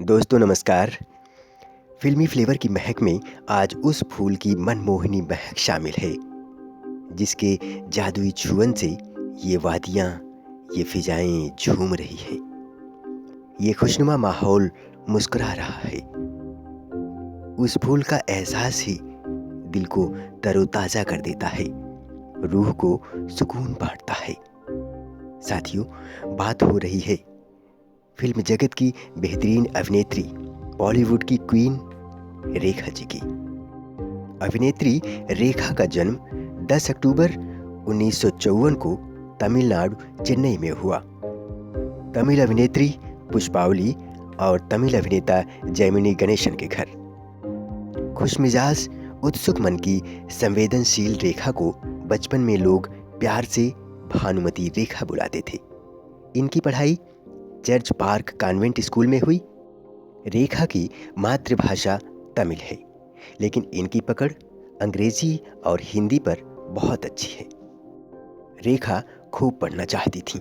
दोस्तों नमस्कार। फिल्मी फ्लेवर की महक में आज उस फूल की मनमोहनी महक शामिल है जिसके जादुई छुअन से ये वादियाँ, ये फिजाएं झूम रही हैं। ये खुशनुमा माहौल मुस्कुरा रहा है। उस फूल का एहसास ही दिल को तरोताज़ा कर देता है, रूह को सुकून बांटता है। साथियों, बात हो रही है फिल्म जगत की बेहतरीन अभिनेत्री, बॉलीवुड की क्वीन रेखा जी की। अभिनेत्री रेखा का जन्म 10 अक्टूबर 1954 को तमिलनाडु चेन्नई में हुआ। तमिल अभिनेत्री पुष्पावली और तमिल अभिनेता जयमिनी गणेशन के घर। खुशमिजाज, उत्सुक मन की संवेदनशील रेखा को बचपन में लोग प्यार से भानुमति रेखा बुलाते थे। इनकी पढ़ाई चर्च पार्क कॉन्वेंट स्कूल में हुई। रेखा की मातृभाषा तमिल है, लेकिन इनकी पकड़ अंग्रेजी और हिंदी पर बहुत अच्छी है। रेखा खूब पढ़ना चाहती थी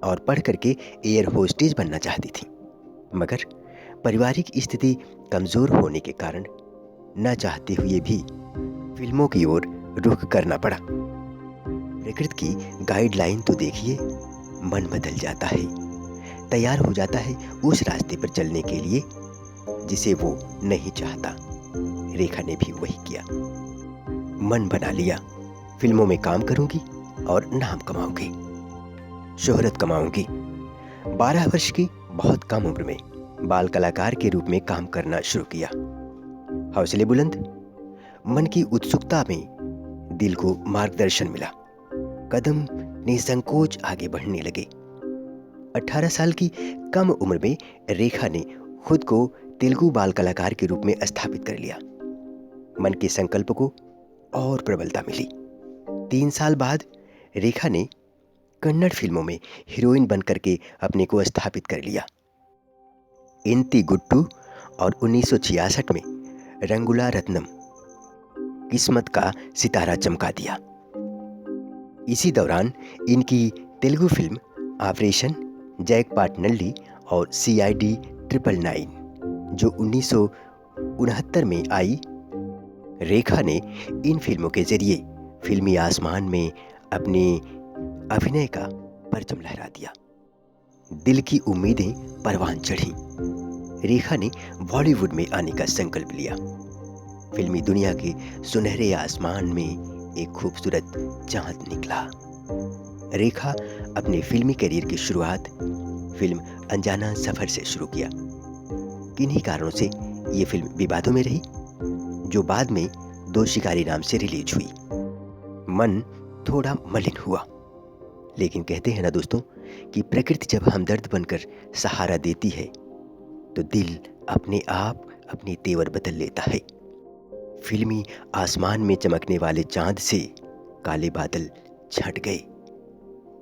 और पढ़ करके एयर होस्टेज बनना चाहती थी, मगर पारिवारिक स्थिति कमज़ोर होने के कारण न चाहते हुए भी फिल्मों की ओर रुख करना पड़ा। प्रकृति की गाइडलाइन तो देखिए, मन बदल जाता है, तैयार हो जाता है उस रास्ते पर चलने के लिए जिसे वो नहीं चाहता। रेखा ने भी वही किया। मन बना लिया, फिल्मों में काम करूंगी और नाम कमाऊंगी, शोहरत कमाऊंगी। 12 वर्ष की बहुत कम उम्र में बाल कलाकार के रूप में काम करना शुरू किया। हौसले बुलंद, मन की उत्सुकता में दिल को मार्गदर्शन मिला। कदम निसंकोच आगे बढ़ने लगे। 18 साल की कम उम्र में रेखा ने खुद को तेलुगु बाल कलाकार के रूप में स्थापित कर लिया। मन के संकल्प को और प्रबलता मिली। 3 साल बाद रेखा ने कन्नड़ फिल्मों में हीरोइन बनकर के अपने को स्थापित कर लिया। इंती गुट्टू और 1966 में रंगुला रत्नम किस्मत का सितारा चमका दिया। इसी दौरान इनकी तेलुगु फिल्म ऑपरेशन जैकपॉट नल्ली और CID 999 जो 1969 में आई। रेखा ने इन फिल्मों के जरिए फिल्मी आसमान में अपने अभिनय का परचम लहरा दिया। दिल की उम्मीदें परवान चढ़ीं। रेखा ने बॉलीवुड में आने का संकल्प लिया। फिल्मी दुनिया के सुनहरे आसमान में एक खूबसूरत चांद निकला। रेखा अपने फिल्मी करियर की शुरुआत फिल्म अनजाना सफर से शुरू किया। किन्हीं कारणों से ये फिल्म विवादों में रही, जो बाद में दो शिकारी नाम से रिलीज हुई। मन थोड़ा मलिन हुआ, लेकिन कहते हैं ना दोस्तों कि प्रकृति जब हमदर्द बनकर सहारा देती है तो दिल अपने आप अपने तेवर बदल लेता है। फिल्मी आसमान में चमकने वाले चांद से काले बादल छंट गए।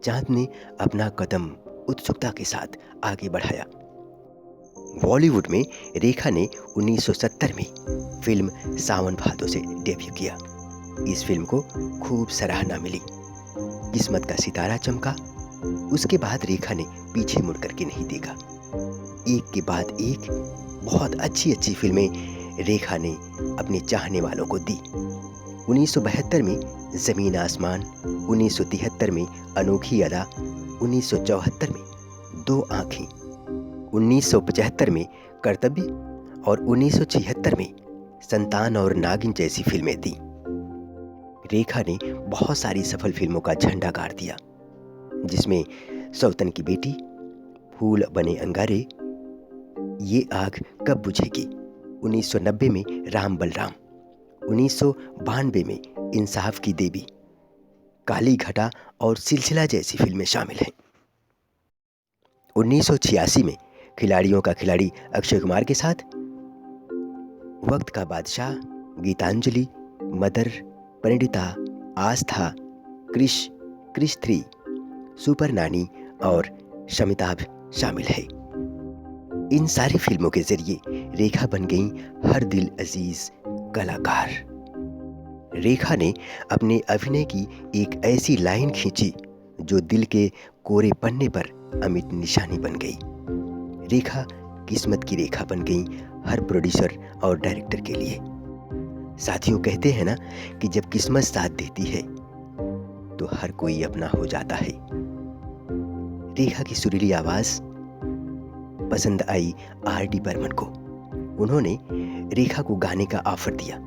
चांद ने अपना कदम उत्सुकता के साथ आगे बढ़ाया। बॉलीवुड में रेखा ने 1970 में फिल्म सावन भादो से डेब्यू किया। इस फिल्म को खूब सराहना मिली। किस्मत का सितारा चमका। उसके बाद रेखा ने पीछे मुड़ करके नहीं देखा। एक के बाद एक बहुत अच्छी अच्छी फिल्में रेखा ने अपने चाहने वालों को दी। 1972 में ज़मीन आसमान, 1973 में अनोखी अदा, 1974 में दो आँखें, 1975 में कर्तव्य और 1976 में संतान और नागिन जैसी फिल्में दी। रेखा ने बहुत सारी सफल फिल्मों का झंडा गाड़ दिया, जिसमें सौतन की बेटी, फूल बने अंगारे, ये आग कब बुझेगी, 1990 में राम बलराम, 1992 में इंसाफ की देवी, काली घटा और सिलसिला जैसी फिल्में शामिल हैं। 1986 में खिलाड़ियों का खिलाड़ी अक्षय कुमार के साथ, वक्त का बादशाह, गीतांजलि, मदर, परिणीता, आस्था, क्रिश, क्रिश 3, सुपर नानी और शमिताभ शामिल है। इन सारी फिल्मों के जरिए रेखा बन गई हर दिल अजीज कलाकार। रेखा ने अपने अभिनय की एक ऐसी लाइन खींची जो दिल के कोरे पन्ने पर अमिट निशानी बन गई। रेखा किस्मत की रेखा बन गई हर प्रोड्यूसर और डायरेक्टर के लिए। साथियों, कहते हैं ना कि जब किस्मत साथ देती है तो हर कोई अपना हो जाता है। रेखा की सुरीली आवाज पसंद आई R.D. बर्मन को। उन्होंने रेखा को गाने का ऑफर दिया।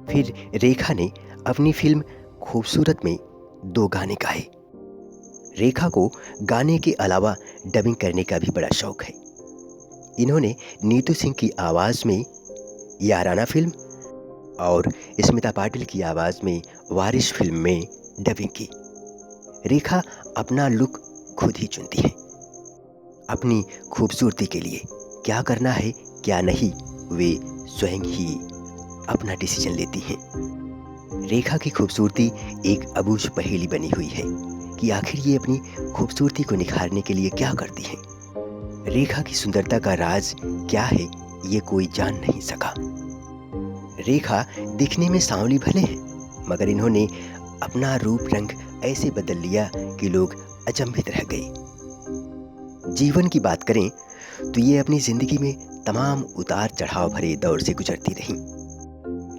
फिर रेखा ने अपनी फिल्म खूबसूरत में 2 गाने गाए। रेखा को गाने के अलावा डबिंग करने का भी बड़ा शौक है। इन्होंने नीतू सिंह की आवाज़ में याराना फिल्म और स्मिता पाटिल की आवाज़ में वारिस फिल्म में डबिंग की। रेखा अपना लुक खुद ही चुनती है। अपनी खूबसूरती के लिए क्या करना है क्या नहीं, वे स्वयं ही अपना डिसीजन लेती हैं। रेखा की खूबसूरती एक अबूझ पहेली बनी हुई है कि आखिर ये अपनी खूबसूरती को निखारने के लिए क्या करती हैं। रेखा की सुंदरता का राज क्या है, ये कोई जान नहीं सका। रेखा दिखने में सांवली भले हैं, मगर इन्होंने अपना रूप रंग ऐसे बदल लिया कि लोग अचंभित रह गए। जीवन की बात करें तो ये अपनी जिंदगी में तमाम उतार चढ़ाव भरे दौर से गुजरती रहीं,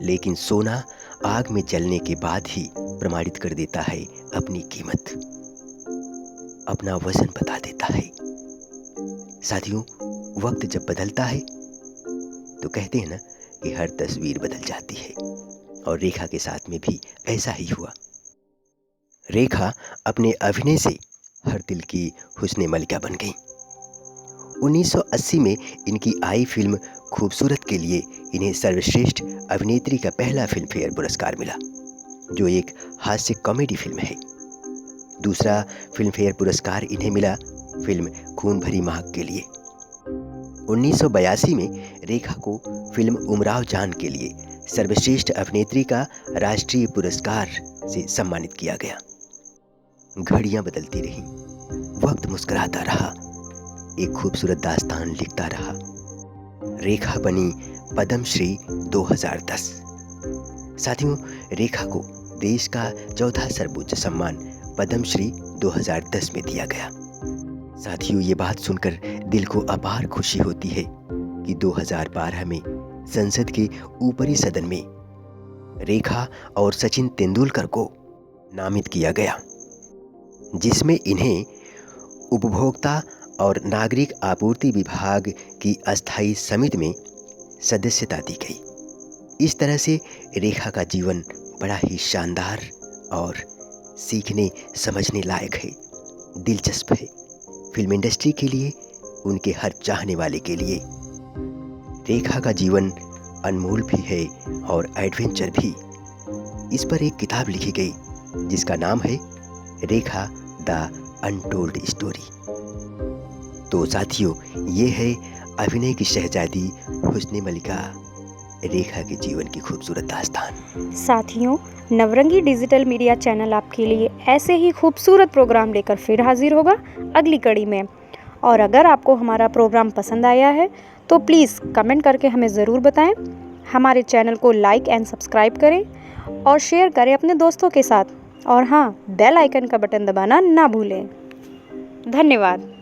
लेकिन सोना आग में जलने के बाद ही प्रमाणित कर देता है अपनी कीमत, अपना वजन बता देता है। साथियों, वक्त जब बदलता है तो कहते हैं ना कि हर तस्वीर बदल जाती है, और रेखा के साथ में भी ऐसा ही हुआ। रेखा अपने अभिनय से हर दिल की हुस्ने मलिका बन गई। 1980 में इनकी आई फिल्म खूबसूरत के लिए इन्हें सर्वश्रेष्ठ अभिनेत्री का पहला फिल्म फेयर पुरस्कार मिला, जो एक हास्य कॉमेडी फिल्म है। दूसरा फिल्म फेयर पुरस्कार इन्हें मिला फिल्म खून भरी महक के लिए। 1982 में रेखा को फिल्म उमराव जान के लिए सर्वश्रेष्ठ अभिनेत्री का राष्ट्रीय पुरस्कार से सम्मानित किया गया। घड़ियां बदलती रहीं, वक्त मुस्कुराता रहा, एक खूबसूरत दास्तान लिखता रहा। रेखा बनी पद्मश्री 2010। साथियों, रेखा को देश का चौथा सर्वोच्च सम्मान पद्मश्री 2010 में दिया गया। साथियों, ये बात सुनकर दिल को अपार खुशी होती है कि 2012 में संसद के ऊपरी सदन में रेखा और सचिन तेंदुलकर को नामित किया गया, जिसमें इन्हें उपभोक्ता और नागरिक आपूर्ति विभाग की अस्थायी समिति में सदस्यता दी गई। इस तरह से रेखा का जीवन बड़ा ही शानदार और सीखने समझने लायक है, दिलचस्प है। फिल्म इंडस्ट्री के लिए, उनके हर चाहने वाले के लिए रेखा का जीवन अनमोल भी है और एडवेंचर भी। इस पर एक किताब लिखी गई जिसका नाम है रेखा द अनटोल्ड स्टोरी। तो साथियों, ये है अभिनय की शहजादी हुस्ने मलिका रेखा के जीवन की खूबसूरत दास्तान। साथियों, नवरंगी डिजिटल मीडिया चैनल आपके लिए ऐसे ही खूबसूरत प्रोग्राम लेकर फिर हाजिर होगा अगली कड़ी में। और अगर आपको हमारा प्रोग्राम पसंद आया है तो प्लीज़ कमेंट करके हमें ज़रूर बताएं। हमारे चैनल को लाइक एंड सब्सक्राइब करें और शेयर करें अपने दोस्तों के साथ। और हाँ, बेल आइकन का बटन दबाना ना भूलें। धन्यवाद।